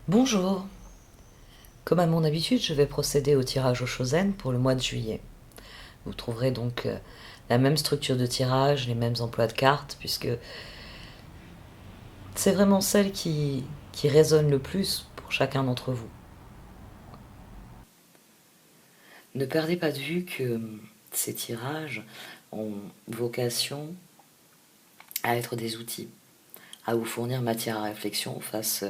Bonjour. Comme à mon habitude, je vais procéder au tirage au Shosen pour le mois de juillet. Vous trouverez donc la même structure de tirage, les mêmes emplois de cartes, puisque c'est vraiment celle qui résonne le plus pour chacun d'entre vous. Ne perdez pas de vue que ces tirages ont vocation à être des outils, à vous fournir matière à réflexion face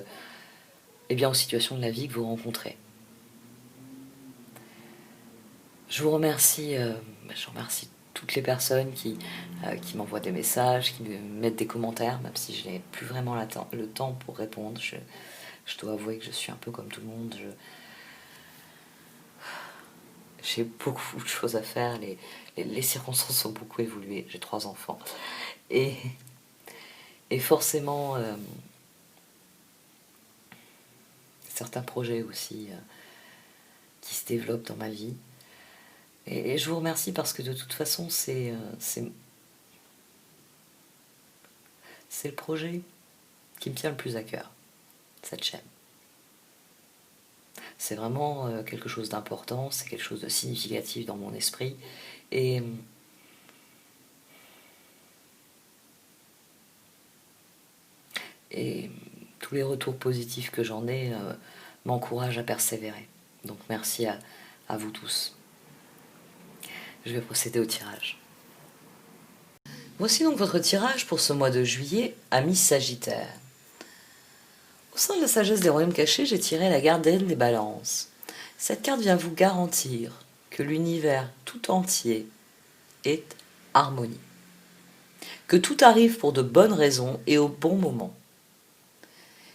aux situations de la vie que vous rencontrez. Je remercie toutes les personnes qui m'envoient des messages, qui me mettent des commentaires, même si je n'ai plus vraiment le temps pour répondre. Je dois avouer que je suis un peu comme tout le monde. J'ai beaucoup de choses à faire, les circonstances ont beaucoup évolué. J'ai 3 enfants. Et, et forcément, certains projets aussi qui se développent dans ma vie. Et je vous remercie parce que de toute façon, c'est le projet qui me tient le plus à cœur, cette chaîne. C'est vraiment quelque chose d'important, c'est quelque chose de significatif dans mon esprit. Et, et tous les retours positifs que j'en ai m'encouragent à persévérer. Donc merci à vous tous. Je vais procéder au tirage. Voici donc votre tirage pour ce mois de juillet, amis Sagittaire. Au sein de la sagesse des royaumes cachés, j'ai tiré la gardienne des balances. Cette carte vient vous garantir que l'univers tout entier est harmonie. Que tout arrive pour de bonnes raisons et au bon moment.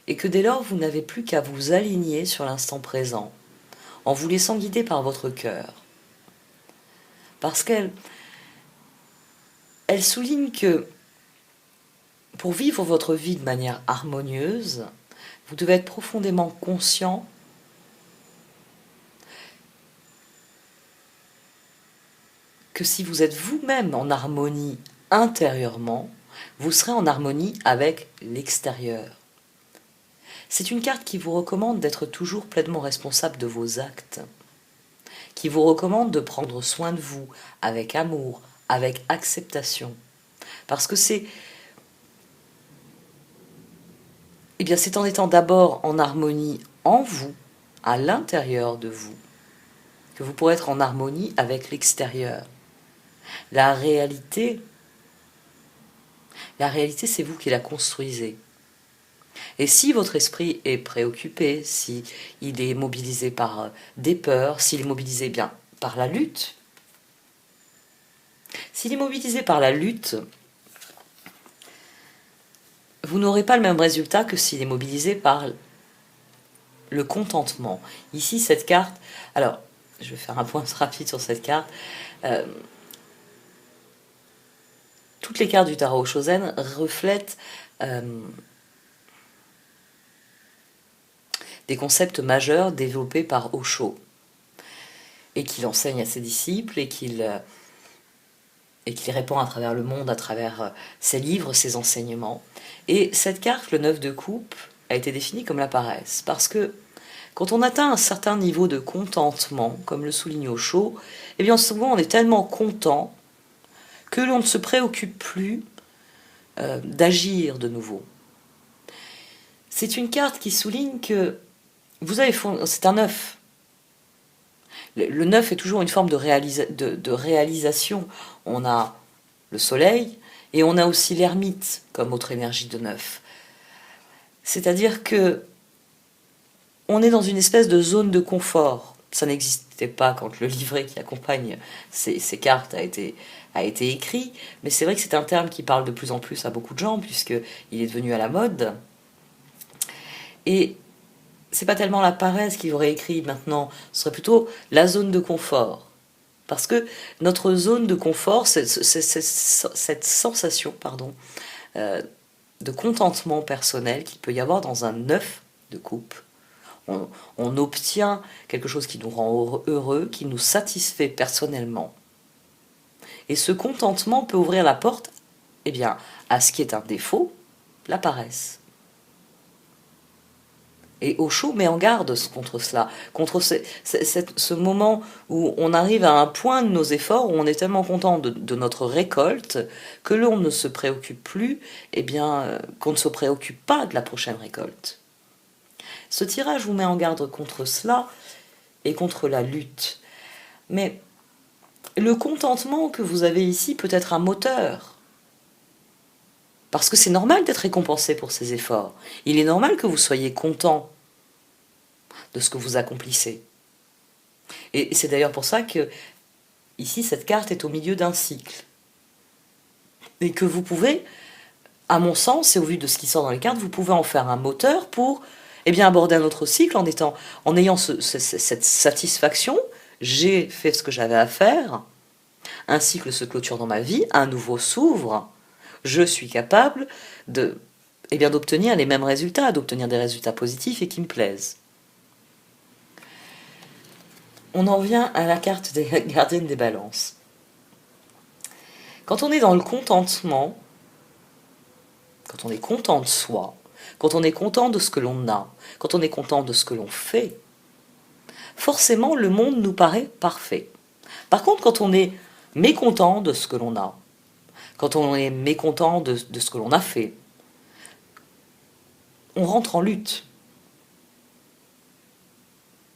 Et que dès lors, vous n'avez plus qu'à vous aligner sur l'instant présent, en vous laissant guider par votre cœur. Parce qu'elle souligne que pour vivre votre vie de manière harmonieuse, vous devez être profondément conscient que si vous êtes vous-même en harmonie intérieurement, vous serez en harmonie avec l'extérieur. C'est une carte qui vous recommande d'être toujours pleinement responsable de vos actes, qui vous recommande de prendre soin de vous avec amour, avec acceptation. Parce que c'est en étant d'abord en harmonie en vous, à l'intérieur de vous, que vous pourrez être en harmonie avec l'extérieur. La réalité, c'est vous qui la construisez. Et si votre esprit est préoccupé, si il est mobilisé par des peurs, s'il est mobilisé par la lutte, vous n'aurez pas le même résultat que s'il est mobilisé par le contentement. Ici, cette carte... Alors, je vais faire un point rapide sur cette carte. Toutes les cartes du tarot Shosen reflètent des concepts majeurs développés par Osho et qu'il enseigne à ses disciples et qu'il répand à travers le monde, à travers ses livres, ses enseignements. Et cette carte, le 9 de coupe, a été définie comme la paresse, parce que quand on atteint un certain niveau de contentement, comme le souligne Osho, eh bien souvent on est tellement content que l'on ne se préoccupe plus d'agir de nouveau. C'est une carte qui souligne que vous avez c'est un 9. Le 9 est toujours une forme de réalisation. On a le soleil et on a aussi l'ermite comme autre énergie de 9. C'est-à-dire que on est dans une espèce de zone de confort. Ça n'existait pas quand le livret qui accompagne ces cartes a été écrit, mais c'est vrai que c'est un terme qui parle de plus en plus à beaucoup de gens, puisqu'il est devenu à la mode. Et c'est pas tellement la paresse qu'il aurait écrit maintenant, ce serait plutôt la zone de confort. Parce que notre zone de confort, c'est cette sensation de contentement personnel qu'il peut y avoir dans un 9 de coupe. On obtient quelque chose qui nous rend heureux, qui nous satisfait personnellement. Et ce contentement peut ouvrir la porte à ce qui est un défaut, la paresse. Et Osho met en garde contre cela, contre ce moment où on arrive à un point de nos efforts, où on est tellement content de notre récolte, que l'on ne se préoccupe plus, eh bien, qu'on ne se préoccupe pas de la prochaine récolte. Ce tirage vous met en garde contre cela et contre la lutte. Mais le contentement que vous avez ici peut être un moteur. Parce que c'est normal d'être récompensé pour ses efforts. Il est normal que vous soyez content de ce que vous accomplissez. Et c'est d'ailleurs pour ça que, ici, cette carte est au milieu d'un cycle. Et que vous pouvez, à mon sens, et au vu de ce qui sort dans les cartes, vous pouvez en faire un moteur pour aborder un autre cycle en ayant cette satisfaction. J'ai fait ce que j'avais à faire, un cycle se clôture dans ma vie, un nouveau s'ouvre, je suis capable d'obtenir les mêmes résultats, d'obtenir des résultats positifs et qui me plaisent. On en vient à la carte des gardiennes des balances. Quand on est dans le contentement, quand on est content de soi, quand on est content de ce que l'on a, quand on est content de ce que l'on fait, forcément le monde nous paraît parfait. Par contre, quand on est mécontent de ce que l'on a, quand on est mécontent de ce que l'on a fait, on rentre en lutte.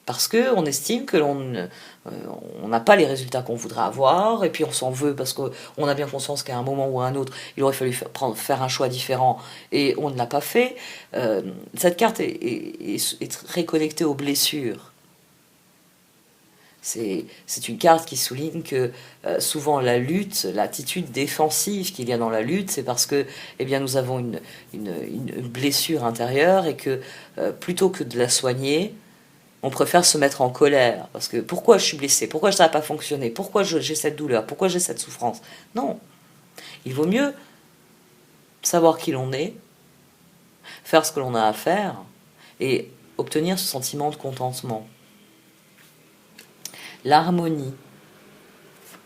Parce qu'on estime que on n'a pas les résultats qu'on voudrait avoir, et puis on s'en veut parce qu'on a bien conscience qu'à un moment ou à un autre, il aurait fallu faire un choix différent, et on ne l'a pas fait. Cette carte est très connectée aux blessures. C'est une carte qui souligne que souvent la lutte, l'attitude défensive qu'il y a dans la lutte, c'est parce que nous avons une blessure intérieure, et que plutôt que de la soigner, on préfère se mettre en colère, parce que pourquoi je suis blessé, pourquoi ça n'a pas fonctionné, pourquoi j'ai cette douleur, pourquoi j'ai cette souffrance. Non, il vaut mieux savoir qui l'on est, faire ce que l'on a à faire, et obtenir ce sentiment de contentement. L'harmonie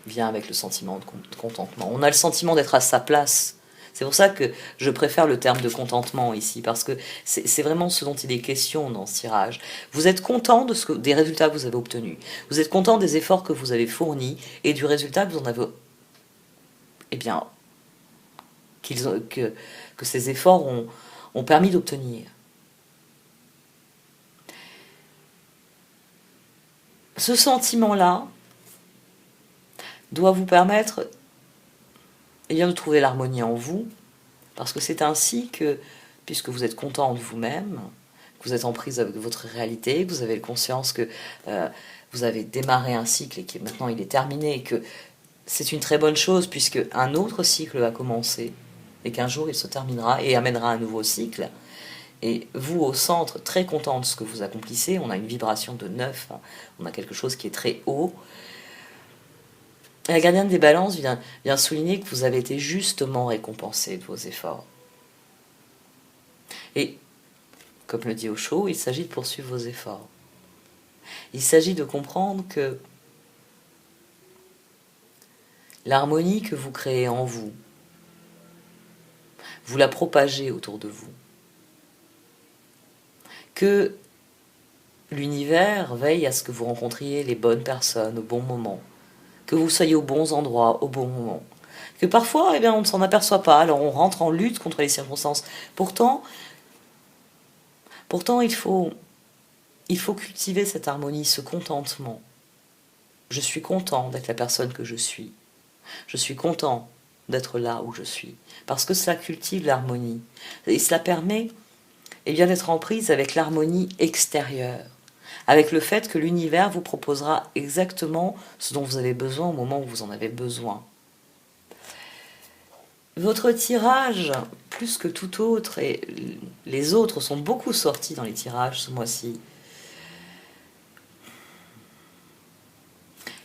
vient avec le sentiment de contentement. On a le sentiment d'être à sa place. C'est pour ça que je préfère le terme de contentement ici, parce que c'est vraiment ce dont il est question dans ce tirage. Vous êtes content des résultats que vous avez obtenus. Vous êtes content des efforts que vous avez fournis et du résultat que vous en avez... que ces efforts ont permis d'obtenir. Ce sentiment-là doit vous permettre de trouver l'harmonie en vous, parce que c'est ainsi que, puisque vous êtes content de vous-même, que vous êtes en prise avec votre réalité, que vous avez conscience que vous avez démarré un cycle et que maintenant il est terminé, et que c'est une très bonne chose, puisque un autre cycle va commencer, et qu'un jour il se terminera et amènera un nouveau cycle. Et vous, au centre, très content de ce que vous accomplissez, on a une vibration de 9, on a quelque chose qui est très haut. Et la gardienne des balances vient souligner que vous avez été justement récompensé de vos efforts. Et, comme le dit Osho, il s'agit de poursuivre vos efforts. Il s'agit de comprendre que l'harmonie que vous créez en vous, vous la propagez autour de vous. Que l'univers veille à ce que vous rencontriez les bonnes personnes au bon moment, que vous soyez aux bons endroits au bon moment, que parfois on ne s'en aperçoit pas, alors on rentre en lutte contre les circonstances. Pourtant il faut cultiver cette harmonie, ce contentement. Je suis content d'être la personne que je suis. Je suis content d'être là où je suis, parce que cela cultive l'harmonie, et cela permet d'être en prise avec l'harmonie extérieure, avec le fait que l'univers vous proposera exactement ce dont vous avez besoin au moment où vous en avez besoin. Votre tirage, plus que tout autre, et les autres sont beaucoup sortis dans les tirages ce mois-ci,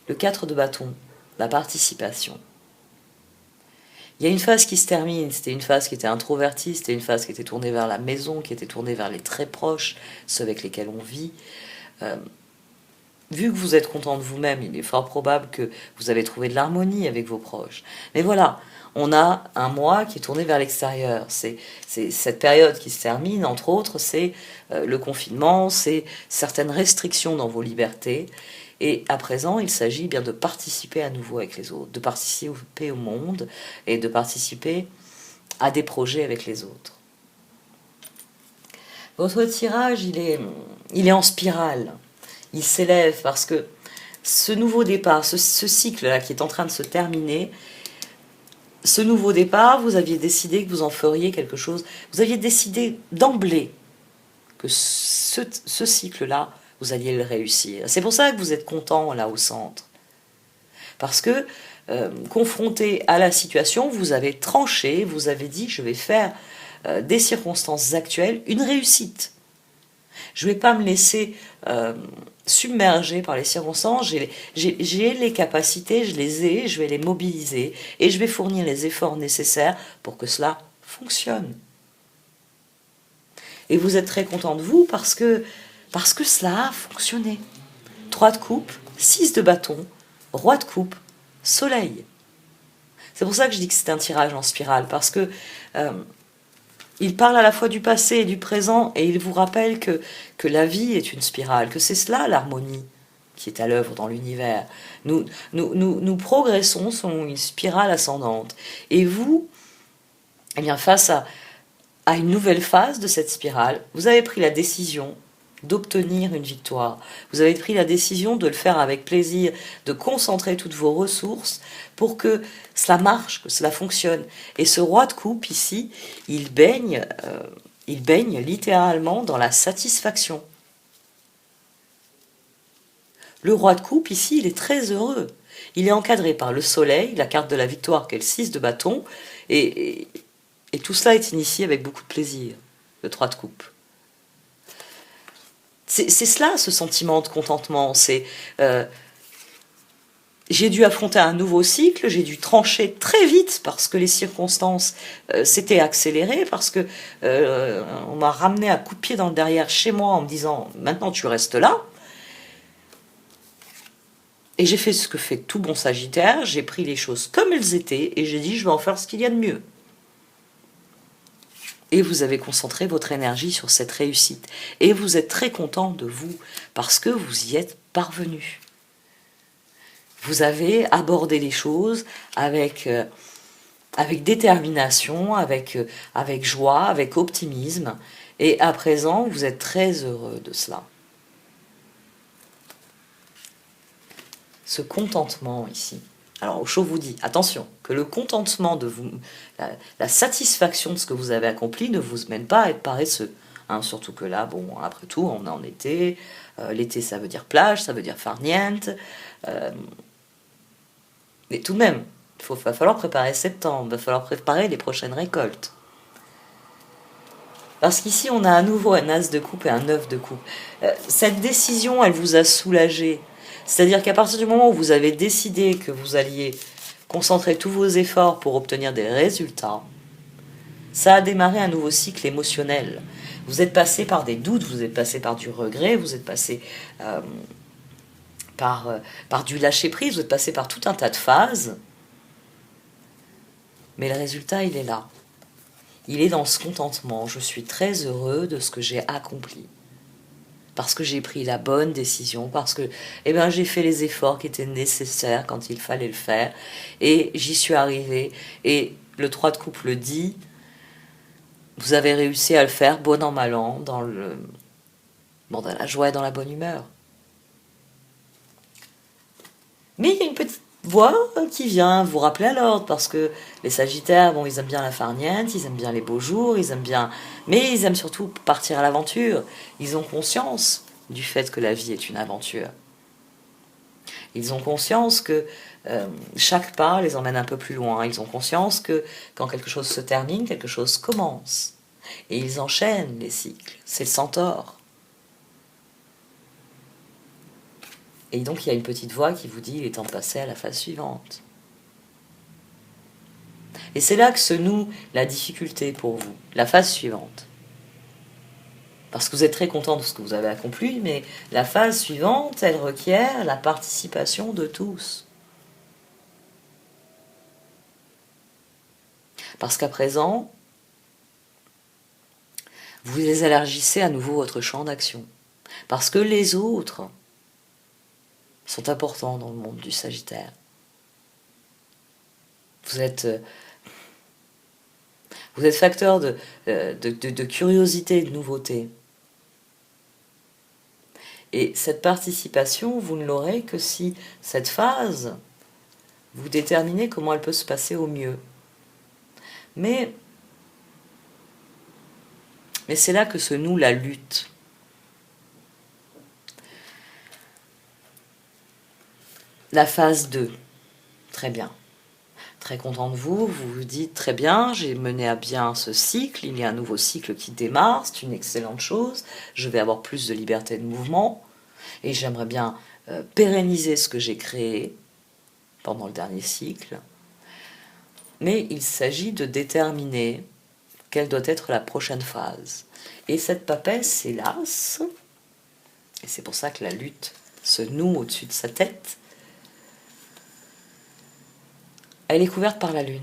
le 4 de bâton, la participation. Il y a une phase qui se termine, c'était une phase qui était introvertie, c'était une phase qui était tournée vers la maison, qui était tournée vers les très proches, ceux avec lesquels on vit. vu que vous êtes content de vous-même, il est fort probable que vous avez trouvé de l'harmonie avec vos proches. Mais voilà, on a un mois qui est tourné vers l'extérieur. C'est cette période qui se termine, entre autres, c'est le confinement, c'est certaines restrictions dans vos libertés. Et à présent, il s'agit bien de participer à nouveau avec les autres, de participer au monde et de participer à des projets avec les autres. Votre tirage, il est en spirale. Il s'élève parce que ce nouveau départ, ce cycle-là qui est en train de se terminer, ce nouveau départ, vous aviez décidé que vous en feriez quelque chose. Vous aviez décidé d'emblée que ce cycle-là, vous alliez le réussir. C'est pour ça que vous êtes content là au centre. Parce que, confronté à la situation, vous avez tranché, vous avez dit, je vais faire des circonstances actuelles une réussite. Je ne vais pas me laisser submerger par les circonstances, j'ai les capacités, je les ai, je vais les mobiliser et je vais fournir les efforts nécessaires pour que cela fonctionne. Et vous êtes très content de vous parce que cela a fonctionné. 3 de coupe, 6 de bâton, roi de coupe, soleil. C'est pour ça que je dis que c'est un tirage en spirale, parce que il parle à la fois du passé et du présent, et il vous rappelle que la vie est une spirale, que c'est cela l'harmonie qui est à l'œuvre dans l'univers. Nous progressons selon une spirale ascendante. Et vous, eh bien, face à une nouvelle phase de cette spirale, vous avez pris la décision d'obtenir une victoire. Vous avez pris la décision de le faire avec plaisir, de concentrer toutes vos ressources pour que cela marche, que cela fonctionne. Et ce roi de coupe ici, il baigne littéralement dans la satisfaction. Le roi de coupe ici, il est très heureux. Il est encadré par le soleil, la carte de la victoire qui est le 6 de bâton, et tout cela est initié avec beaucoup de plaisir, le 3 de coupe. C'est cela, ce sentiment de contentement. J'ai dû affronter un nouveau cycle, j'ai dû trancher très vite parce que les circonstances s'étaient accélérées, parce que on m'a ramené à coups de pied dans le derrière chez moi en me disant « maintenant tu restes là ». Et j'ai fait ce que fait tout bon Sagittaire, j'ai pris les choses comme elles étaient et j'ai dit « je vais en faire ce qu'il y a de mieux ». Et vous avez concentré votre énergie sur cette réussite. Et vous êtes très content de vous, parce que vous y êtes parvenu. Vous avez abordé les choses avec détermination, avec joie, avec optimisme. Et à présent, vous êtes très heureux de cela. Ce contentement ici. Alors, Osho vous dit, attention, que le contentement de vous, la satisfaction de ce que vous avez accompli ne vous mène pas à être paresseux. Hein, surtout que là, bon, après tout, on est en été. L'été, ça veut dire plage, ça veut dire farniente. Mais tout de même, va falloir préparer septembre, va falloir préparer les prochaines récoltes. Parce qu'ici, on a à nouveau un as de coupe et un 9 de coupe. Cette décision, elle vous a soulagé. C'est-à-dire qu'à partir du moment où vous avez décidé que vous alliez concentrer tous vos efforts pour obtenir des résultats, ça a démarré un nouveau cycle émotionnel. Vous êtes passé par des doutes, vous êtes passé par du regret, vous êtes passé par du lâcher-prise, vous êtes passé par tout un tas de phases. Mais le résultat, il est là. Il est dans ce contentement. Je suis très heureux de ce que j'ai accompli. Parce que j'ai pris la bonne décision, parce que j'ai fait les efforts qui étaient nécessaires quand il fallait le faire, et j'y suis arrivée. Et le 3 de coupe le dit, vous avez réussi à le faire bon an mal an, dans la joie et dans la bonne humeur. Mais il y a une petite voix qui vient vous rappeler à l'ordre, parce que les Sagittaires, bon, ils aiment bien la farniente, ils aiment bien les beaux jours, mais ils aiment surtout partir à l'aventure. Ils ont conscience du fait que la vie est une aventure. Ils ont conscience que chaque pas les emmène un peu plus loin. Ils ont conscience que quand quelque chose se termine, quelque chose commence. Et ils enchaînent les cycles. C'est le centaure. Et donc il y a une petite voix qui vous dit il est temps de passer à la phase suivante. Et c'est là que se noue la difficulté pour vous, la phase suivante. Parce que vous êtes très content de ce que vous avez accompli, mais la phase suivante, elle requiert la participation de tous. Parce qu'à présent, vous élargissez à nouveau votre champ d'action. Parce que les autres sont importants dans le monde du Sagittaire. Vous êtes facteur de curiosité, de nouveauté. Et cette participation, vous ne l'aurez que si cette phase, vous déterminez comment elle peut se passer au mieux. Mais c'est là que se noue la lutte. La phase 2, très bien. Très content de vous, vous vous dites très bien, j'ai mené à bien ce cycle, il y a un nouveau cycle qui démarre, c'est une excellente chose, je vais avoir plus de liberté de mouvement, et j'aimerais bien pérenniser ce que j'ai créé pendant le dernier cycle. Mais il s'agit de déterminer quelle doit être la prochaine phase. Et cette papesse, c'est l'As, et c'est pour ça que la lutte se noue au-dessus de sa tête. Elle est couverte par la lune.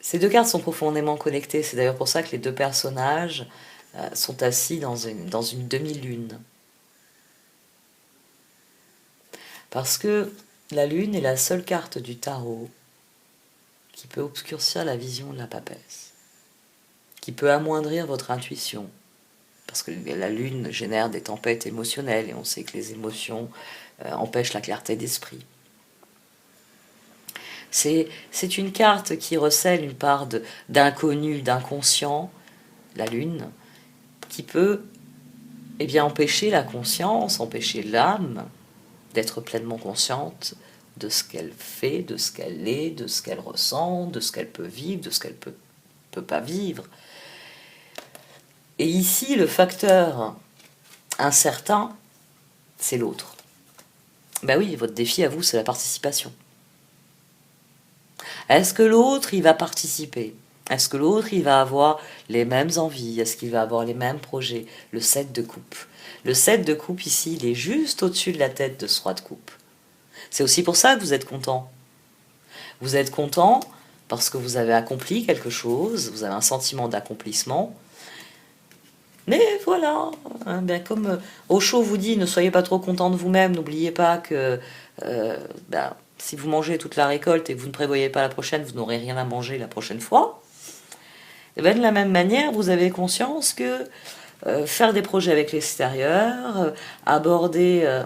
Ces deux cartes sont profondément connectées. C'est d'ailleurs pour ça que les deux personnages sont assis dans une demi-lune. Parce que la lune est la seule carte du tarot qui peut obscurcir la vision de la papesse, qui peut amoindrir votre intuition. Parce que la lune génère des tempêtes émotionnelles et on sait que les émotions empêchent la clarté d'esprit. C'est une carte qui recèle une part d'inconnu, d'inconscient, la lune, qui peut empêcher la conscience, empêcher l'âme d'être pleinement consciente de ce qu'elle fait, de ce qu'elle est, de ce qu'elle ressent, de ce qu'elle peut vivre, de ce qu'elle peut pas vivre. Et ici, le facteur incertain, c'est l'autre. Ben oui, votre défi à vous, c'est la participation. Est-ce que l'autre, il va participer? Est-ce que l'autre, il va avoir les mêmes envies? Est-ce qu'il va avoir les mêmes projets? Le 7 de coupe. Le 7 de coupe, ici, il est juste au-dessus de la tête de ce roi de coupe. C'est aussi pour ça que vous êtes content. Vous êtes content parce que vous avez accompli quelque chose, vous avez un sentiment d'accomplissement. Mais voilà, hein, bien comme Osho vous dit, ne soyez pas trop content de vous-même, n'oubliez pas que si vous mangez toute la récolte et que vous ne prévoyez pas la prochaine, vous n'aurez rien à manger la prochaine fois. Et bien de la même manière, vous avez conscience que faire des projets avec l'extérieur, aborder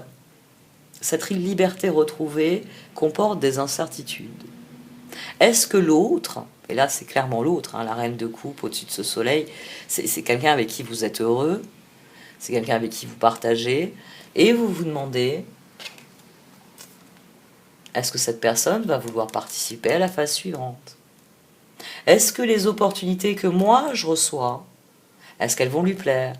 cette liberté retrouvée comporte des incertitudes. Est-ce que l'autre, et là c'est clairement l'autre, hein, la reine de coupe au-dessus de ce soleil, c'est quelqu'un avec qui vous êtes heureux, c'est quelqu'un avec qui vous partagez, et vous vous demandez, est-ce que cette personne va vouloir participer à la phase suivante? Est-ce que les opportunités que moi je reçois, est-ce qu'elles vont lui plaire?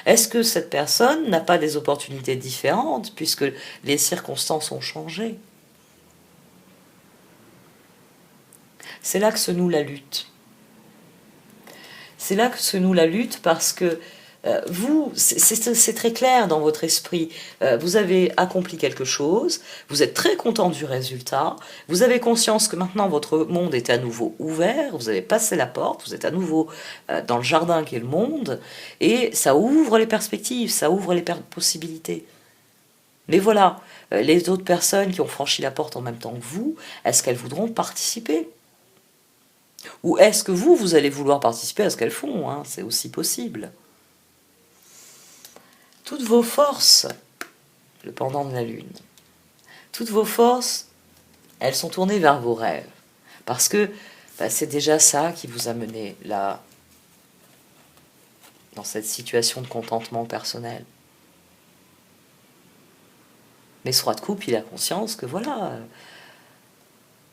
Est-ce que cette personne n'a pas des opportunités différentes puisque les circonstances ont changé? C'est là que se noue la lutte. C'est là que se noue la lutte parce que vous, c'est très clair dans votre esprit, vous avez accompli quelque chose, vous êtes très content du résultat, vous avez conscience que maintenant votre monde est à nouveau ouvert, vous avez passé la porte, vous êtes à nouveau dans le jardin qui est le monde, et ça ouvre les perspectives, ça ouvre les possibilités. Mais voilà, les autres personnes qui ont franchi la porte en même temps que vous, est-ce qu'elles voudront participer? Ou est-ce que vous allez vouloir participer à ce qu'elles font, hein? C'est aussi possible. Toutes vos forces, le pendant de la lune, toutes vos forces, elles sont tournées vers vos rêves. Parce que c'est déjà ça qui vous a mené là, dans cette situation de contentement personnel. Mais ce roi de coupe, il a conscience que voilà,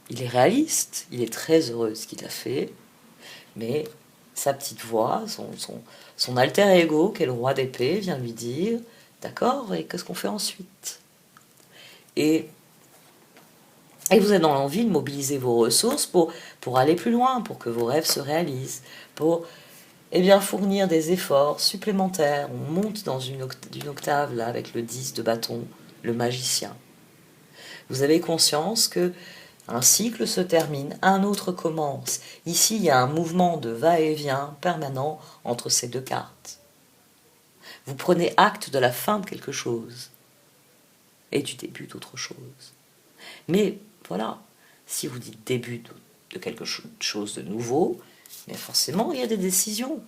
il est réaliste, il est très heureux de ce qu'il a fait, mais sa petite voix, son alter ego, qui est le roi d'épée, vient lui dire « D'accord, et qu'est-ce qu'on fait ensuite ?» Et Et vous êtes dans l'envie de mobiliser vos ressources pour aller plus loin, pour que vos rêves se réalisent, pour fournir des efforts supplémentaires. On monte dans une octave là, avec le 10 de bâton, le magicien. Vous avez conscience que un cycle se termine, un autre commence. Ici, il y a un mouvement de va-et-vient permanent entre ces deux cartes. Vous prenez acte de la fin de quelque chose et du début d'autre chose. Mais voilà, si vous dites début de quelque chose de nouveau, mais forcément, il y a des décisions.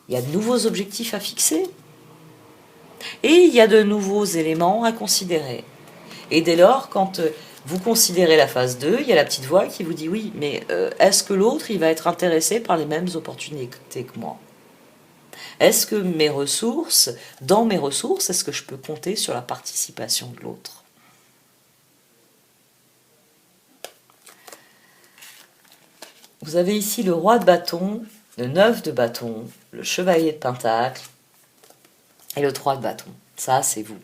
Il y a de nouveaux objectifs à fixer. Et il y a de nouveaux éléments à considérer. Et dès lors, quand vous considérez la phase 2, il y a la petite voix qui vous dit oui, mais est-ce que l'autre, il va être intéressé par les mêmes opportunités que moi? Est-ce que dans mes ressources, est-ce que je peux compter sur la participation de l'autre? Vous avez ici le roi de bâton, le 9 de bâton, le chevalier de pentacle et le 3 de bâton. Ça, c'est vous.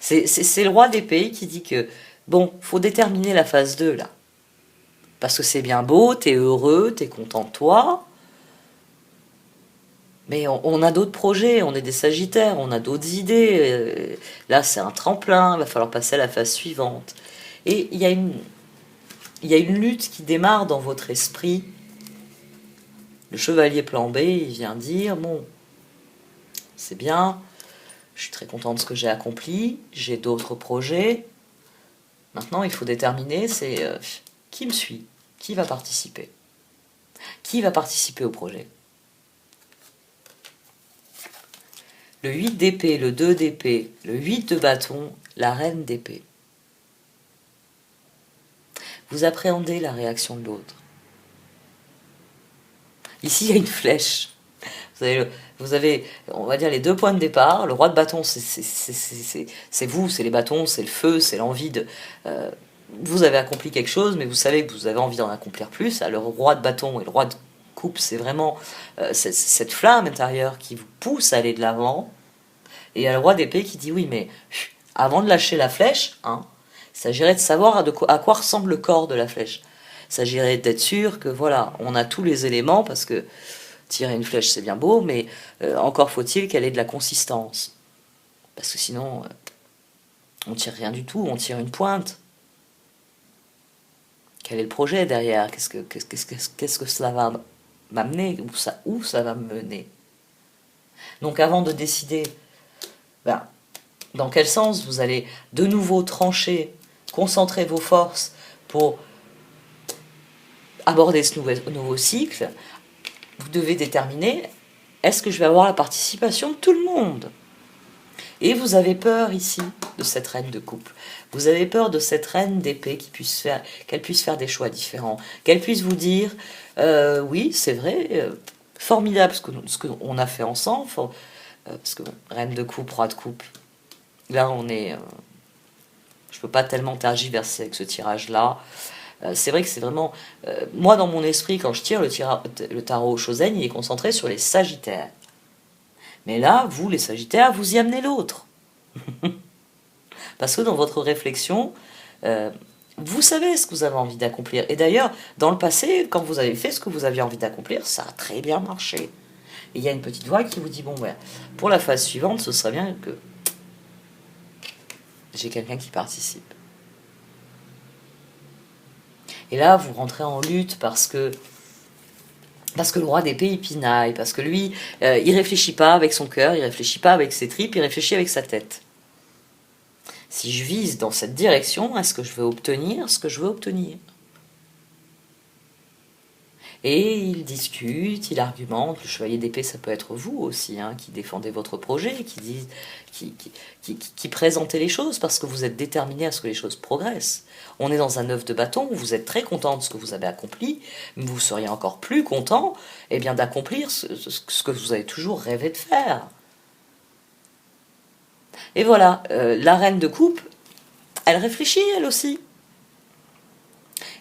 C'est le roi d'épée qui dit que, bon, faut déterminer la phase 2, là. Parce que c'est bien beau, t'es heureux, t'es content de toi. Mais on a d'autres projets, on est des sagittaires, on a d'autres idées. Là, c'est un tremplin, il va falloir passer à la phase suivante. Et il y a une lutte qui démarre dans votre esprit. Le chevalier plan B, il vient dire, bon, c'est bien, je suis très content de ce que j'ai accompli, j'ai d'autres projets. Maintenant, il faut déterminer, c'est qui me suit, qui va participer au projet. Le 8 d'épée, le 2 d'épée, le 8 de bâton, la reine d'épée. Vous appréhendez la réaction de l'autre. Ici, il y a une flèche. Vous avez, on va dire, les 2 points de départ. Le roi de bâton, c'est vous, c'est les bâtons, c'est le feu, c'est l'envie de... vous avez accompli quelque chose, mais vous savez que vous avez envie d'en accomplir plus. Le roi de bâton et le roi de coupe, c'est vraiment cette flamme intérieure qui vous pousse à aller de l'avant. Et il y a le roi d'épée qui dit oui, mais avant de lâcher la flèche, il s'agirait de savoir à quoi ressemble le corps de la flèche. Il s'agirait d'être sûr que voilà, on a tous les éléments, parce que tirer une flèche c'est bien beau, mais encore faut-il qu'elle ait de la consistance. Parce que sinon, on tire rien du tout, on tire une pointe. Quel est le projet derrière? Qu'est-ce que cela va m'amener? Où ça va me mener? Donc avant de décider dans quel sens vous allez de nouveau trancher, concentrer vos forces pour aborder ce nouveau cycle, vous devez déterminer, est-ce que je vais avoir la participation de tout le monde? Et vous avez peur ici de cette reine de coupe. Vous avez peur de cette reine d'épée qu'elle puisse faire des choix différents. Qu'elle puisse vous dire, oui, c'est vrai, formidable ce qu'on a fait ensemble, parce que reine de coupe, roi de coupe, là on est... je peux pas tellement tergiverser avec ce tirage-là. C'est vrai que c'est vraiment... moi, dans mon esprit, quand je tire le tarot Chosen, il est concentré sur les sagittaires. Mais là, vous, les sagittaires, vous y amenez l'autre. Parce que dans votre réflexion, vous savez ce que vous avez envie d'accomplir. Et d'ailleurs, dans le passé, quand vous avez fait ce que vous aviez envie d'accomplir, ça a très bien marché. Et il y a une petite voix qui vous dit, bon, pour la phase suivante, ce serait bien que j'ai quelqu'un qui participe. Et là, vous rentrez en lutte parce que le roi d'épée, il pinaille, parce que lui, il réfléchit pas avec son cœur, il réfléchit pas avec ses tripes, il réfléchit avec sa tête. Si je vise dans cette direction, est-ce que je vais obtenir ce que je veux obtenir? Et il discute, il argumente. Le chevalier d'épée, ça peut être vous aussi, qui défendez votre projet, qui présentez les choses, parce que vous êtes déterminé à ce que les choses progressent. On est dans un 9 de bâton, vous êtes très content de ce que vous avez accompli, mais vous seriez encore plus content d'accomplir ce que vous avez toujours rêvé de faire. Et voilà, la reine de coupe, elle réfléchit elle aussi.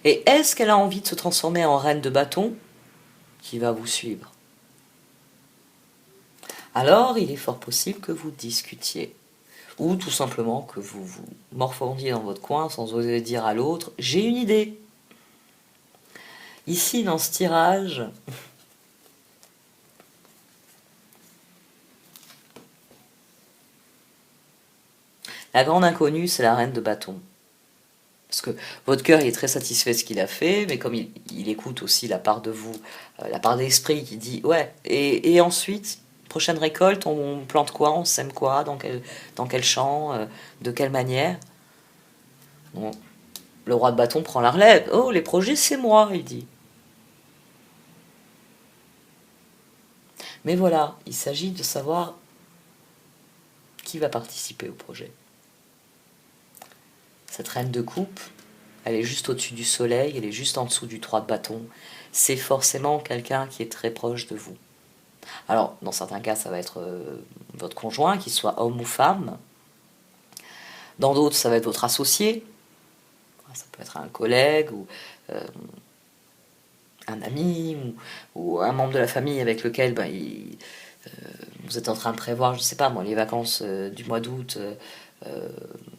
Et est-ce qu'elle a envie de se transformer en reine de bâton qui va vous suivre? Alors, il est fort possible que vous discutiez. ou tout simplement que vous vous morfondiez dans votre coin sans oser dire à l'autre « j'ai une idée ». Ici, dans ce tirage, la grande inconnue, c'est la reine de bâton. Parce que votre cœur il est très satisfait de ce qu'il a fait, mais comme il écoute aussi la part de vous, la part d'esprit qui dit « ouais, et ensuite, prochaine récolte, on plante quoi, on sème quoi, dans quel champ, de quelle manière ?» Bon, le roi de bâton prend la relève. « Oh, les projets, c'est moi », il dit. Mais voilà, il s'agit de savoir qui va participer au projet. Cette reine de coupe, elle est juste au-dessus du soleil, elle est juste en dessous du 3 de bâton. C'est forcément quelqu'un qui est très proche de vous. Alors, dans certains cas, ça va être votre conjoint, qu'il soit homme ou femme. Dans d'autres, ça va être votre associé. Ça peut être un collègue ou un ami ou un membre de la famille avec lequel vous êtes en train de prévoir, je ne sais pas moi, les vacances du mois d'août.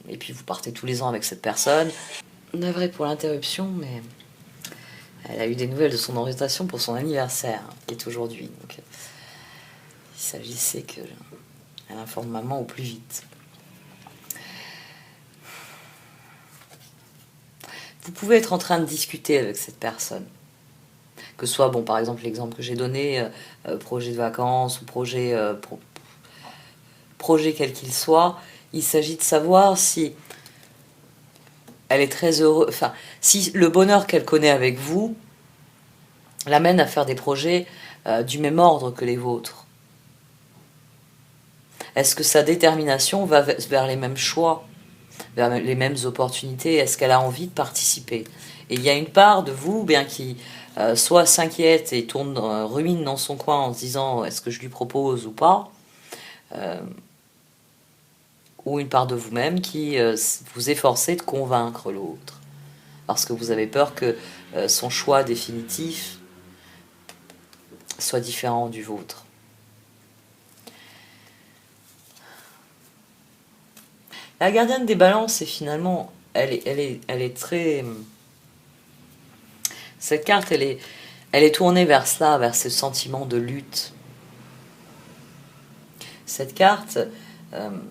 Et puis vous partez tous les ans avec cette personne. Navré pour l'interruption, mais elle a eu des nouvelles de son orientation pour son anniversaire, qui est aujourd'hui. Donc il s'agissait qu'elle informe maman au plus vite. Vous pouvez être en train de discuter avec cette personne. Que ce soit, bon, par exemple, l'exemple que j'ai donné, projet de vacances ou projet quel qu'il soit, il s'agit de savoir si elle est très heureuse, enfin, si le bonheur qu'elle connaît avec vous l'amène à faire des projets du même ordre que les vôtres. Est-ce que sa détermination va vers les mêmes choix, vers les mêmes opportunités? Est-ce qu'elle a envie de participer? Et il y a une part de vous bien qui soit s'inquiète et rumine dans son coin en se disant est-ce que je lui propose ou pas, ou une part de vous-même qui vous efforcez de convaincre l'autre, parce que vous avez peur que son choix définitif soit différent du vôtre. La gardienne des balances, c'est finalement, elle est très... Cette carte, elle est tournée vers cela, vers ce sentiment de lutte. Cette carte,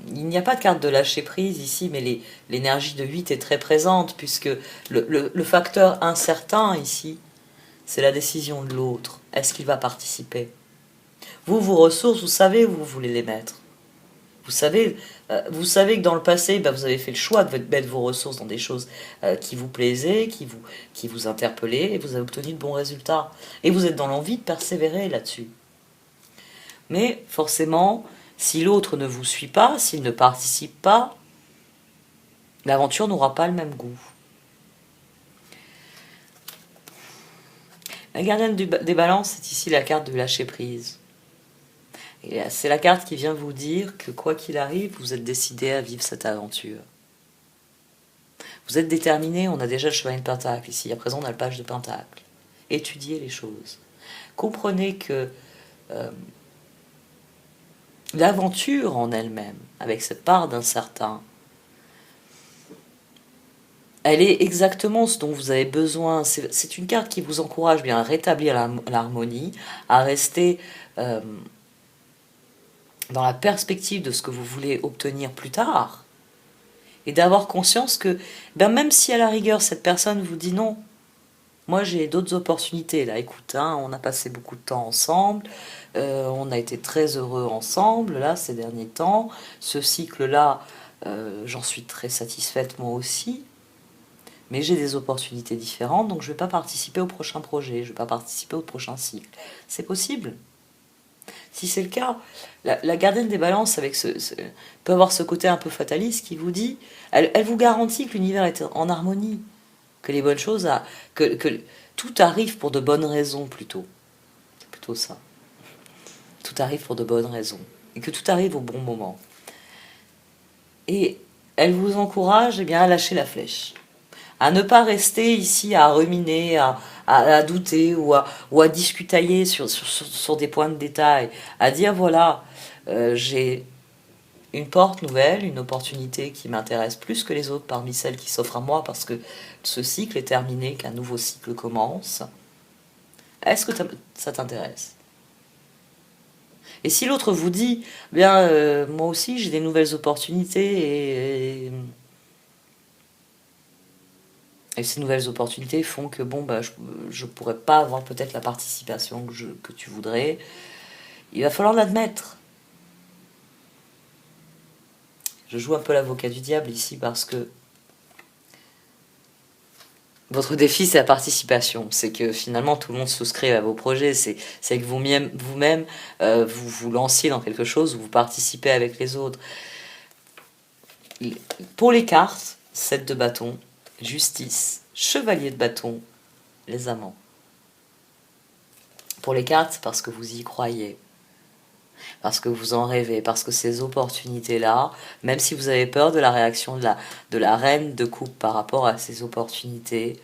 il n'y a pas de carte de lâcher prise ici, mais l'énergie de 8 est très présente, puisque le facteur incertain ici, c'est la décision de l'autre. Est-ce qu'il va participer? Vous, vos ressources, vous savez où vous voulez les mettre. Vous savez que dans le passé, vous avez fait le choix de mettre vos ressources dans des choses qui vous plaisaient, qui vous interpellaient, et vous avez obtenu de bons résultats. Et vous êtes dans l'envie de persévérer là-dessus. Mais forcément, si l'autre ne vous suit pas, s'il ne participe pas, l'aventure n'aura pas le même goût. La gardienne des balances, c'est ici la carte de lâcher prise. Et c'est la carte qui vient vous dire que quoi qu'il arrive, vous êtes décidé à vivre cette aventure. Vous êtes déterminé, on a déjà le chevalier de pentacle ici, à présent on a le page de pentacle. Étudiez les choses. Comprenez que l'aventure en elle-même, avec cette part d'incertain, elle est exactement ce dont vous avez besoin. C'est une carte qui vous encourage bien à rétablir l'harmonie, à rester dans la perspective de ce que vous voulez obtenir plus tard, et d'avoir conscience que même si à la rigueur cette personne vous dit non, moi j'ai d'autres opportunités là, écoute, on a passé beaucoup de temps ensemble, on a été très heureux ensemble là ces derniers temps, ce cycle là j'en suis très satisfaite moi aussi, mais j'ai des opportunités différentes, donc je ne vais pas participer au prochain projet, je ne vais pas participer au prochain cycle. C'est possible. Si c'est le cas, la gardienne des balances peut avoir ce côté un peu fataliste qui vous dit, elle vous garantit que l'univers est en harmonie, que les bonnes choses, que tout arrive pour de bonnes raisons plutôt. C'est plutôt ça. Tout arrive pour de bonnes raisons. Et que tout arrive au bon moment. Et elle vous encourage à lâcher la flèche. À ne pas rester ici à ruminer, à douter ou à discutailler sur des points de détail, à dire voilà, j'ai une porte nouvelle, une opportunité qui m'intéresse plus que les autres parmi celles qui s'offrent à moi parce que ce cycle est terminé, qu'un nouveau cycle commence. Est-ce que ça t'intéresse? Et si l'autre vous dit, bien, moi aussi j'ai des nouvelles opportunités et ces nouvelles opportunités font que bon, bah, je pourrais pas avoir peut-être la participation que tu voudrais, il va falloir l'admettre. Je joue un peu l'avocat du diable ici parce que votre défi, c'est la participation. C'est que finalement, tout le monde souscrit à vos projets. C'est que vous-même, vous vous lanciez dans quelque chose où vous participez avec les autres. Pour les cartes, 7 de bâton, justice, chevalier de bâton, les amants. Pour les cartes, c'est parce que vous y croyez. Parce que vous en rêvez, parce que ces opportunités-là, même si vous avez peur de la réaction de la reine de coupe par rapport à ces opportunités,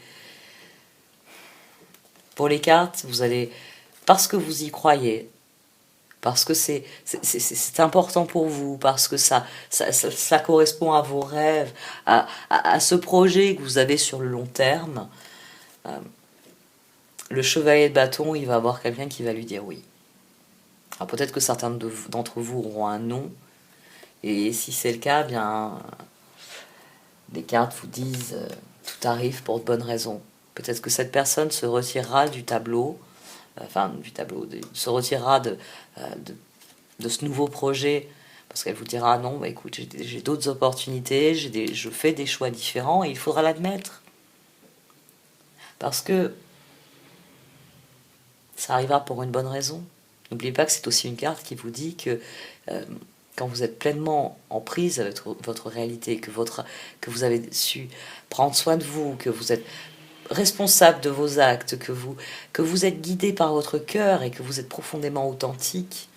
pour les cartes, vous allez, parce que vous y croyez, parce que c'est important pour vous, parce que ça correspond à vos rêves, à ce projet que vous avez sur le long terme, le chevalier de bâton, il va avoir quelqu'un qui va lui dire oui. Alors peut-être que certains d'entre vous auront un non, et si c'est le cas, bien, les cartes vous disent tout arrive pour de bonnes raisons. Peut-être que cette personne se retirera du tableau, se retirera de ce nouveau projet, parce qu'elle vous dira non, bah écoute, j'ai d'autres opportunités, je fais des choix différents, et il faudra l'admettre. Parce que ça arrivera pour une bonne raison. N'oubliez pas que c'est aussi une carte qui vous dit que quand vous êtes pleinement en prise avec votre réalité, que vous avez su prendre soin de vous, que vous êtes responsable de vos actes, que vous êtes guidé par votre cœur et que vous êtes profondément authentique,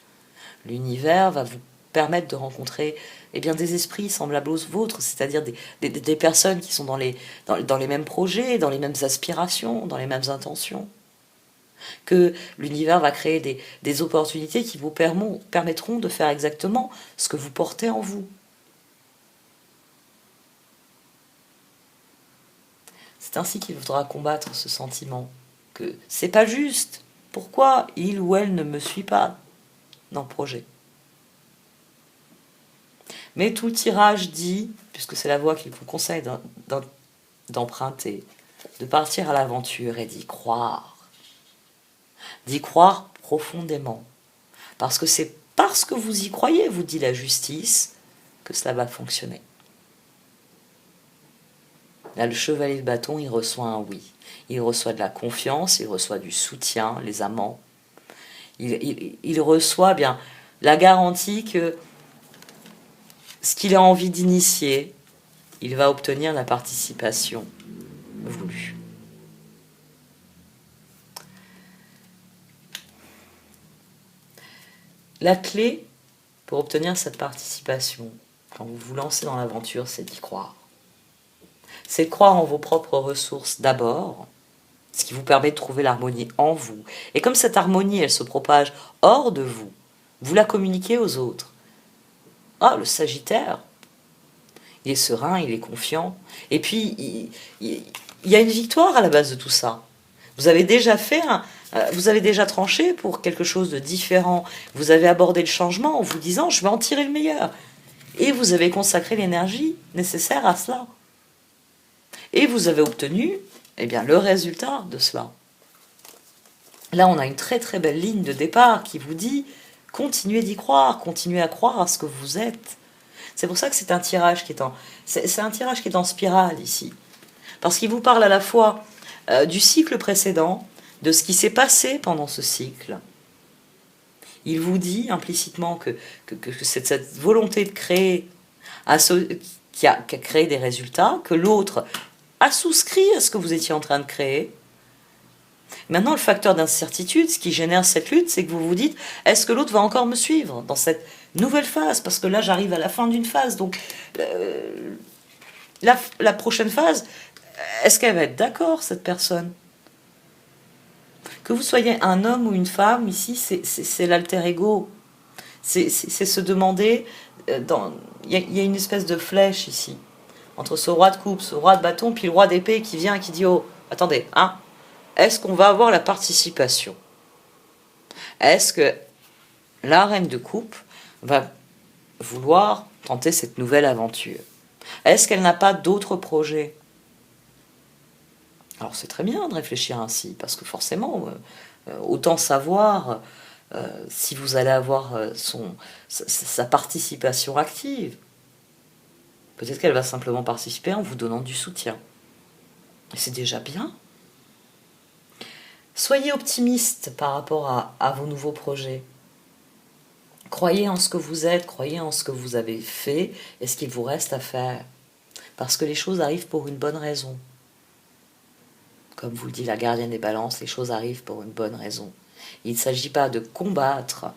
l'univers va vous permettre de rencontrer des esprits semblables aux vôtres, c'est-à-dire des personnes qui sont dans les mêmes projets, dans les mêmes aspirations, dans les mêmes intentions. Que l'univers va créer des opportunités qui vous permettront de faire exactement ce que vous portez en vous. C'est ainsi qu'il faudra combattre ce sentiment que c'est pas juste. Pourquoi il ou elle ne me suit pas dans le projet? Mais tout le tirage dit, puisque c'est la voie qu'il vous conseille d'emprunter, de partir à l'aventure et d'y croire. D'y croire profondément. Parce que c'est parce que vous y croyez, vous dit la justice, que cela va fonctionner. Là, le chevalier de bâton, il reçoit un oui. Il reçoit de la confiance, il reçoit du soutien, les amants. Il reçoit bien la garantie que ce qu'il a envie d'initier, il va obtenir la participation voulue. La clé pour obtenir cette participation, quand vous vous lancez dans l'aventure, c'est d'y croire. C'est de croire en vos propres ressources d'abord, ce qui vous permet de trouver l'harmonie en vous. Et comme cette harmonie, elle se propage hors de vous, vous la communiquez aux autres. Ah, le Sagittaire, il est serein, il est confiant. Et puis, il y a une victoire à la base de tout ça. Vous avez déjà tranché pour quelque chose de différent. Vous avez abordé le changement en vous disant, je vais en tirer le meilleur. Et vous avez consacré l'énergie nécessaire à cela. Et vous avez obtenu le résultat de cela. Là, on a une très très belle ligne de départ qui vous dit, continuez d'y croire, continuez à croire à ce que vous êtes. C'est pour ça que c'est un tirage qui est en spirale ici. Parce qu'il vous parle à la fois du cycle précédent, de ce qui s'est passé pendant ce cycle. Il vous dit implicitement que cette volonté de créer qui a créé des résultats, que l'autre a souscrit à ce que vous étiez en train de créer. Maintenant, le facteur d'incertitude, ce qui génère cette lutte, c'est que vous vous dites, est-ce que l'autre va encore me suivre dans cette nouvelle phase? Parce que là, j'arrive à la fin d'une phase, donc la prochaine phase, est-ce qu'elle va être d'accord, cette personne? Que vous soyez un homme ou une femme, ici, c'est l'alter ego. C'est se demander, il y a une espèce de flèche ici, entre ce roi de coupe, ce roi de bâton, puis le roi d'épée qui vient et qui dit, oh, attendez, hein, est-ce qu'on va avoir la participation? Est-ce que la reine de coupe va vouloir tenter cette nouvelle aventure? Est-ce qu'elle n'a pas d'autres projets? Alors c'est très bien de réfléchir ainsi, parce que forcément, autant savoir si vous allez avoir sa participation active. Peut-être qu'elle va simplement participer en vous donnant du soutien. Et c'est déjà bien. Soyez optimiste par rapport à vos nouveaux projets. Croyez en ce que vous êtes, croyez en ce que vous avez fait et ce qu'il vous reste à faire. Parce que les choses arrivent pour une bonne raison. Comme vous le dit la gardienne des balances, les choses arrivent pour une bonne raison. Il ne s'agit pas de combattre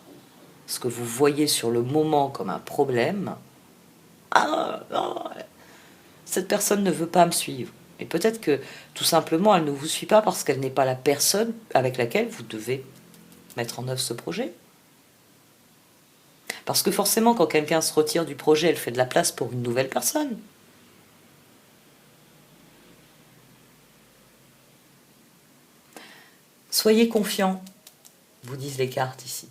ce que vous voyez sur le moment comme un problème. Ah, non, cette personne ne veut pas me suivre. Et peut-être que tout simplement elle ne vous suit pas parce qu'elle n'est pas la personne avec laquelle vous devez mettre en œuvre ce projet. Parce que forcément quand quelqu'un se retire du projet, elle fait de la place pour une nouvelle personne. Soyez confiants, vous disent les cartes ici.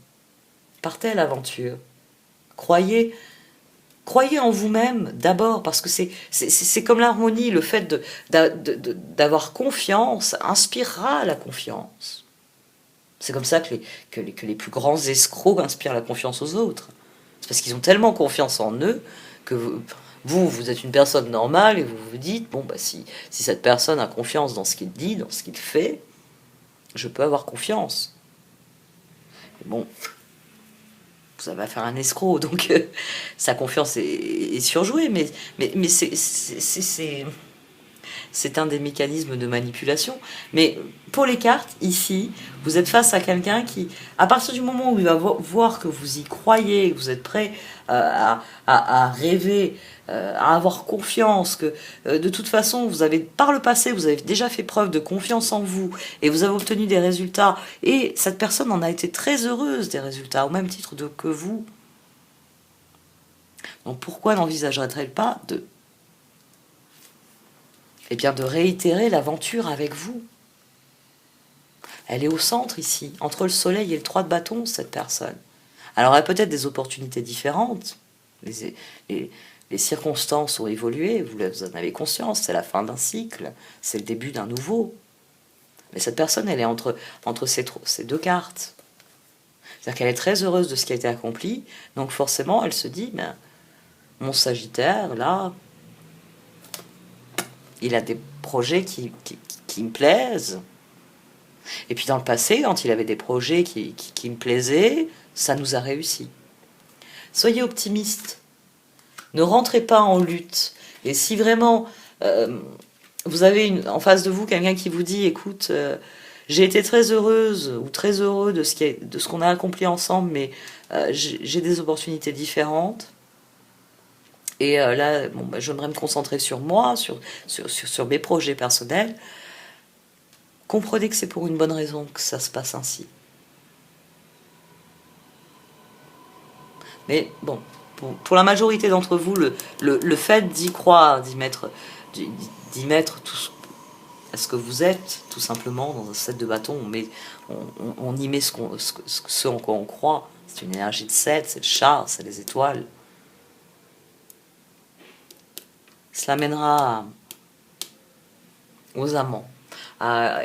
Partez à l'aventure. Croyez en vous-même d'abord, parce que c'est comme l'harmonie, le fait d'avoir confiance inspirera la confiance. C'est comme ça que les plus grands escrocs inspirent la confiance aux autres. C'est parce qu'ils ont tellement confiance en eux que vous êtes une personne normale et vous vous dites, bon, bah, si cette personne a confiance dans ce qu'il dit, dans ce qu'il fait, je peux avoir confiance. Et bon, vous avez affaire à un escroc, donc sa confiance est surjouée, mais c'est un des mécanismes de manipulation. Mais pour les cartes, ici, vous êtes face à quelqu'un qui, à partir du moment où il va voir que vous y croyez, que vous êtes prêt à rêver, à avoir confiance, que de toute façon, vous avez, par le passé, vous avez déjà fait preuve de confiance en vous, et vous avez obtenu des résultats, et cette personne en a été très heureuse des résultats, au même titre que vous. Donc pourquoi n'envisagerait-elle pas de réitérer l'aventure avec vous? Elle est au centre ici, entre le soleil et le 3 de bâton, cette personne. Alors elle a peut-être des opportunités différentes, les circonstances ont évolué, vous en avez conscience, c'est la fin d'un cycle, c'est le début d'un nouveau. Mais cette personne, elle est entre ces deux cartes. C'est-à-dire qu'elle est très heureuse de ce qui a été accompli, donc forcément elle se dit, ben, mon Sagittaire, là, il a des projets qui me plaisent. Et puis dans le passé, quand il avait des projets qui me plaisaient, ça nous a réussi. Soyez optimistes. Ne rentrez pas en lutte. Et si vraiment vous avez en face de vous quelqu'un qui vous dit, écoute, j'ai été très heureuse ou très heureux de ce qu'on a accompli ensemble, mais j'ai des opportunités différentes. Et là, bon, bah, j'aimerais me concentrer sur moi, sur mes projets personnels. Comprenez que c'est pour une bonne raison que ça se passe ainsi. Mais bon, pour la majorité d'entre vous, le fait d'y croire, d'y mettre tout ce que vous êtes, tout simplement, dans un set de bâtons, on y met ce en quoi on croit. C'est une énergie de 7, c'est le char, c'est les étoiles. Cela mènera aux amants, à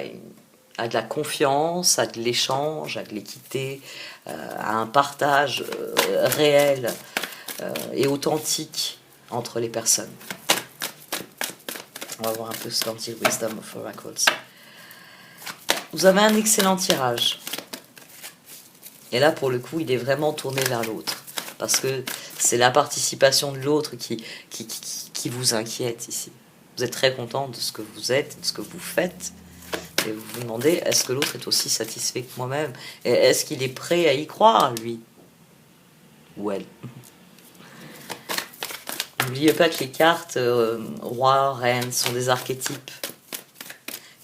de la confiance, à de l'échange, à de l'équité, à un partage réel et authentique entre les personnes. On va voir un peu ce qu'en dit Wisdom of Oracles. Vous avez un excellent tirage. Et là, pour le coup, il est vraiment tourné vers l'autre. Parce que c'est la participation de l'autre qui vous inquiète ici. Vous êtes très content de ce que vous êtes, de ce que vous faites. Et vous vous demandez, est-ce que l'autre est aussi satisfait que moi-même? Et est-ce qu'il est prêt à y croire, lui? Ou elle? N'oubliez pas que les cartes roi, reine sont des archétypes.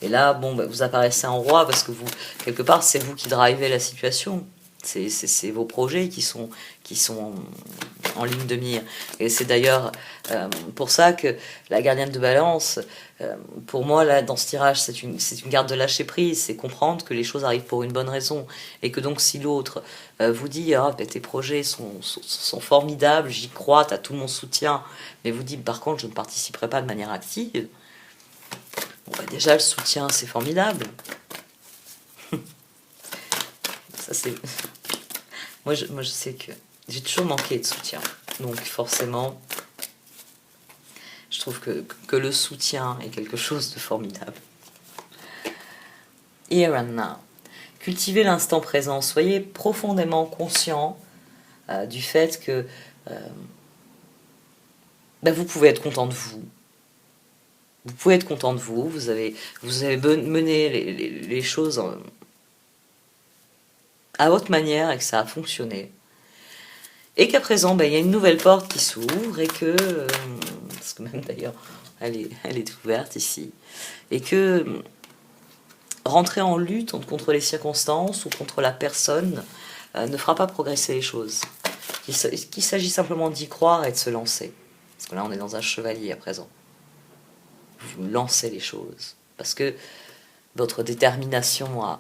Et là, bon, bah, vous apparaissez en roi parce que vous, quelque part, c'est vous qui drivez la situation. C'est vos projets qui sont en ligne de mire. Et c'est d'ailleurs pour ça que la gardienne de balance, pour moi, là, dans ce tirage, c'est une garde de lâcher prise, c'est comprendre que les choses arrivent pour une bonne raison. Et que donc, si l'autre vous dit, ah, ben, tes projets sont formidables, j'y crois, tu as tout mon soutien, mais vous dit, par contre, je ne participerai pas de manière active, bon, ben, déjà, le soutien, c'est formidable. Ça, c'est... moi, je sais que j'ai toujours manqué de soutien. Donc, forcément, je trouve que le soutien est quelque chose de formidable. Here and now. Cultivez l'instant présent. Soyez profondément conscient du fait que vous pouvez être content de vous. Vous pouvez être content de vous. Vous avez mené les choses à votre manière et que ça a fonctionné. Et qu'à présent, il y a une nouvelle porte qui s'ouvre et que... parce que même d'ailleurs, elle est ouverte ici. Et que rentrer en lutte contre les circonstances ou contre la personne ne fera pas progresser les choses. Qu'il s'agit simplement d'y croire et de se lancer. Parce que là, on est dans un chevalier à présent. Vous lancez les choses. Parce que votre détermination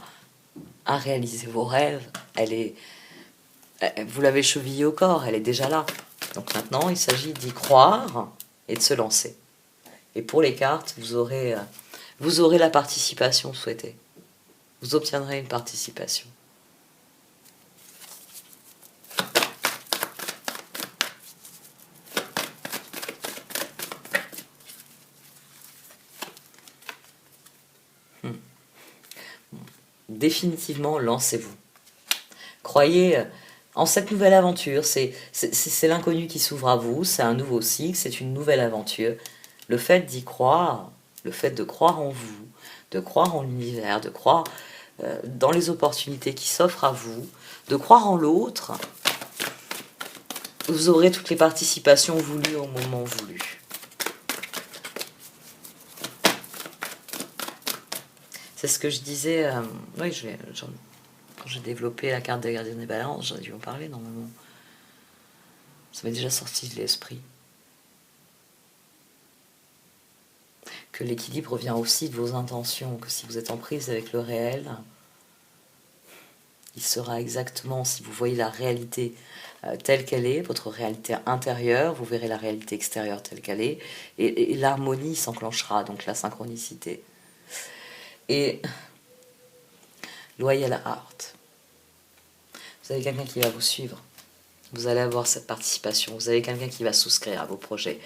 à réaliser vos rêves, vous l'avez chevillée au corps, elle est déjà là. Donc maintenant, il s'agit d'y croire et de se lancer. Et pour les cartes, vous aurez la participation souhaitée. Vous obtiendrez une participation. Définitivement, lancez-vous. Croyez en cette nouvelle aventure. C'est l'inconnu qui s'ouvre à vous, c'est un nouveau cycle, c'est une nouvelle aventure. Le fait d'y croire, le fait de croire en vous, de croire en l'univers, de croire dans les opportunités qui s'offrent à vous, de croire en l'autre, vous aurez toutes les participations voulues au moment voulu. C'est ce que je disais, oui, quand j'ai développé la carte des gardiens des balances, j'aurais dû en parler normalement. Ça m'est déjà sorti de l'esprit. Que l'équilibre vient aussi de vos intentions, que si vous êtes en prise avec le réel, il sera exactement, si vous voyez la réalité telle qu'elle est, votre réalité intérieure, vous verrez la réalité extérieure telle qu'elle est, et l'harmonie s'enclenchera, donc la synchronicité. Et Loyal Heart. Vous avez quelqu'un qui va vous suivre. Vous allez avoir cette participation. Vous avez quelqu'un qui va souscrire à vos projets.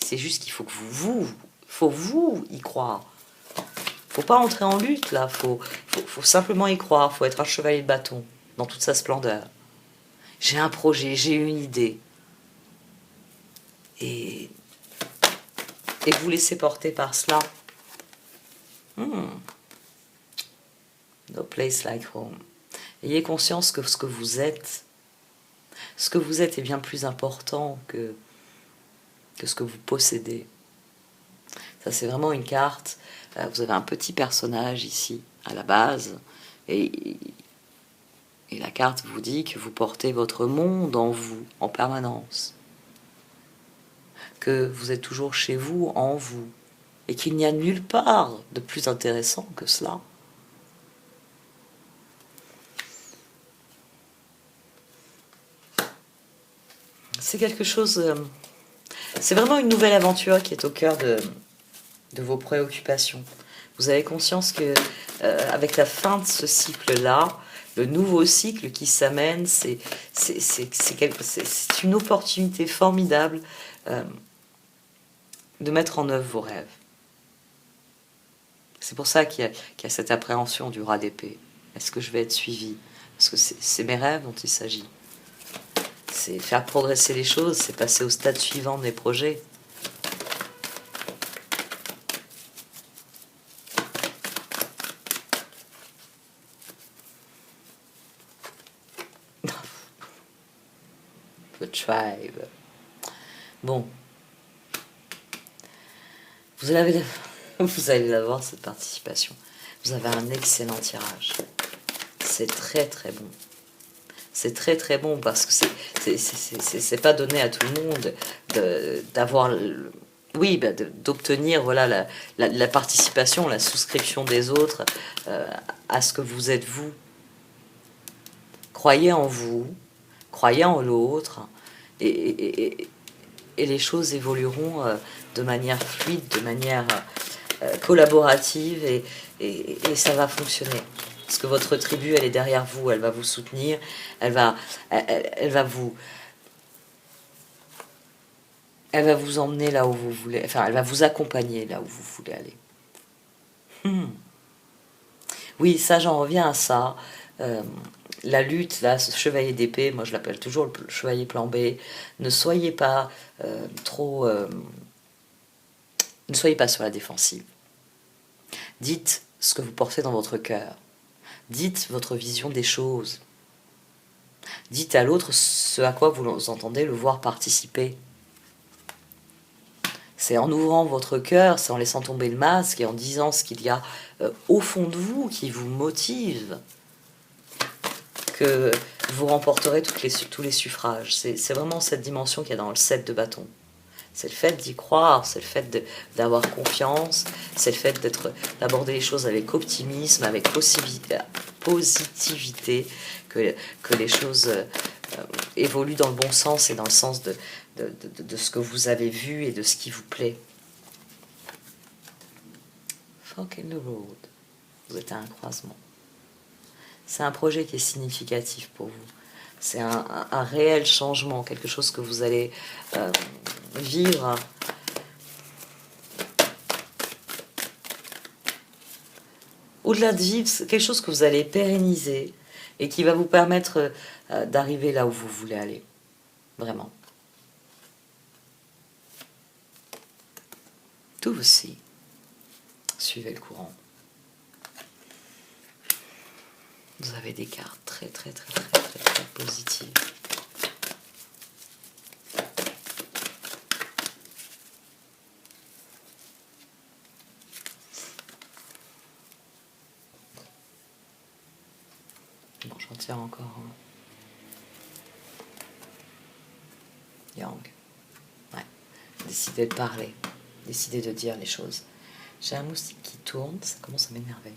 C'est juste qu'il faut que vous y croire. Faut pas entrer en lutte là. Faut simplement y croire. Faut être un chevalier de bâton dans toute sa splendeur. J'ai un projet, j'ai une idée. Et vous laissez porter par cela. No place like home. Ayez conscience que ce que vous êtes est bien plus important que ce que vous possédez. Ça, c'est vraiment une carte. Vous avez un petit personnage ici, à la base, et la carte vous dit que vous portez votre monde en vous, en permanence. Que vous êtes toujours chez vous, en vous. Et qu'il n'y a nulle part de plus intéressant que cela. C'est quelque chose... c'est vraiment une nouvelle aventure qui est au cœur de vos préoccupations. Vous avez conscience que avec la fin de ce cycle-là, le nouveau cycle qui s'amène, c'est une opportunité formidable de mettre en œuvre vos rêves. C'est pour ça qu'il y a cette appréhension du rat d'épée. Est-ce que je vais être suivi? Parce que c'est mes rêves dont il s'agit. C'est faire progresser les choses, c'est passer au stade suivant des projets. The tribe. Bon. Vous allez l'avoir, cette participation. Vous avez un excellent tirage. C'est très très bon. C'est très très bon parce que c'est pas donné à tout le monde d'avoir, oui, bah, d'obtenir voilà, la participation, la souscription des autres à ce que vous êtes vous. Croyez en vous, croyez en l'autre, et les choses évolueront de manière fluide, de manière collaborative, et ça va fonctionner. Parce que votre tribu, elle est derrière vous, elle va vous soutenir, elle va vous emmener là où vous voulez, enfin, elle va vous accompagner là où vous voulez aller. Oui, ça, j'en reviens à ça. La lutte, là, ce chevalier d'épée, moi je l'appelle toujours le chevalier plan B. Ne soyez pas trop... ne soyez pas sur la défensive. Dites ce que vous portez dans votre cœur. Dites votre vision des choses. Dites à l'autre ce à quoi vous entendez le voir participer. C'est en ouvrant votre cœur, c'est en laissant tomber le masque et en disant ce qu'il y a au fond de vous qui vous motive que vous remporterez tous les suffrages. C'est vraiment cette dimension qu'il y a dans le 7 de bâton. C'est le fait d'y croire, c'est le fait d'avoir confiance, c'est le fait d'aborder les choses avec optimisme, avec positivité, que les choses évoluent dans le bon sens et dans le sens de ce que vous avez vu et de ce qui vous plaît. Fork in the road. Vous êtes à un croisement. C'est un projet qui est significatif pour vous. C'est un réel changement, quelque chose que vous allez vivre au-delà de vivre, c'est quelque chose que vous allez pérenniser et qui va vous permettre d'arriver là où vous voulez aller. Vraiment. Tout aussi. Suivez le courant. Vous avez des cartes très très très très très très positives. Bon, j'en tire encore un. Yang. Ouais. Décidez de parler. Décidez de dire les choses. J'ai un moustique qui tourne, ça commence à m'énerver.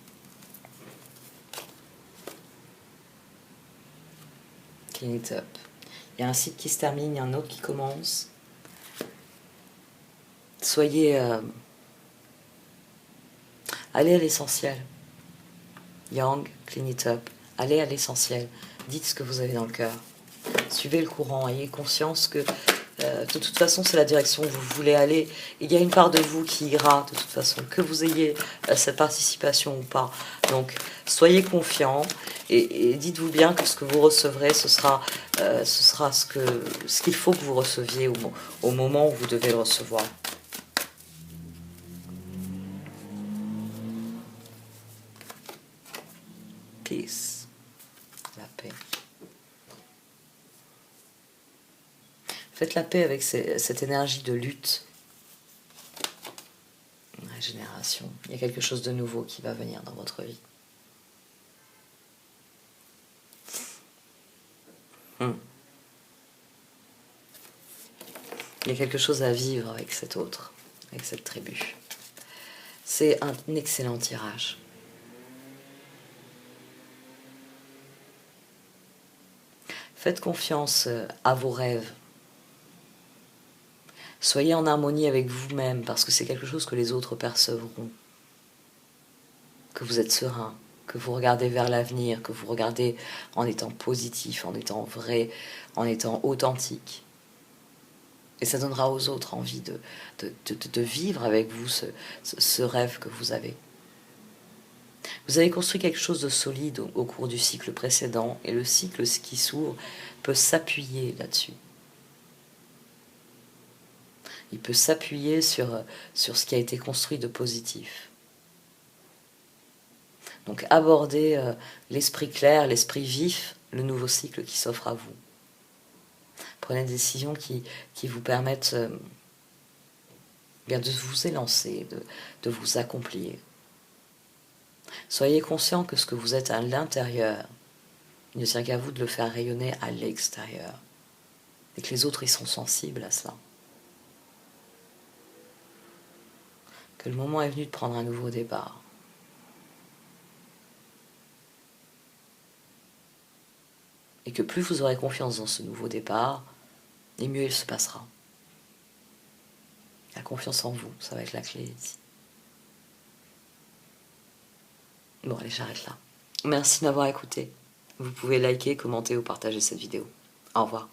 Clean it up. Il y a un cycle qui se termine, il y a un autre qui commence. Soyez... allez à l'essentiel. Yang, clean it up. Allez à l'essentiel. Dites ce que vous avez dans le cœur. Suivez le courant. Ayez conscience que de toute façon, c'est la direction où vous voulez aller. Il y a une part de vous qui ira, de toute façon, que vous ayez cette participation ou pas. Donc, soyez confiants et dites-vous bien que ce que vous recevrez, ce sera ce qu'il faut que vous receviez au moment où vous devez le recevoir. Peace. La paix. Faites la paix avec cette énergie de lutte. Régénération. Il y a quelque chose de nouveau qui va venir dans votre vie. Il y a quelque chose à vivre avec cet autre, avec cette tribu. C'est un excellent tirage. Faites confiance à vos rêves. Soyez en harmonie avec vous-même, parce que c'est quelque chose que les autres percevront. Que vous êtes serein, que vous regardez vers l'avenir, que vous regardez en étant positif, en étant vrai, en étant authentique. Et ça donnera aux autres envie de vivre avec vous ce rêve que vous avez. Vous avez construit quelque chose de solide au cours du cycle précédent, et le cycle qui s'ouvre peut s'appuyer là-dessus. Il peut s'appuyer sur ce qui a été construit de positif. Donc abordez l'esprit clair, l'esprit vif, le nouveau cycle qui s'offre à vous. Prenez des décisions qui vous permettent bien de vous élancer, de vous accomplir. Soyez conscient que ce que vous êtes à l'intérieur Il ne tient qu'à vous de le faire rayonner à l'extérieur. Et que les autres, ils sont sensibles à cela. Que le moment est venu de prendre un nouveau départ. Et que plus vous aurez confiance dans ce nouveau départ, et mieux il se passera. La confiance en vous, ça va être la clé ici. Bon, allez, j'arrête là. Merci de m'avoir écouté. Vous pouvez liker, commenter ou partager cette vidéo. Au revoir.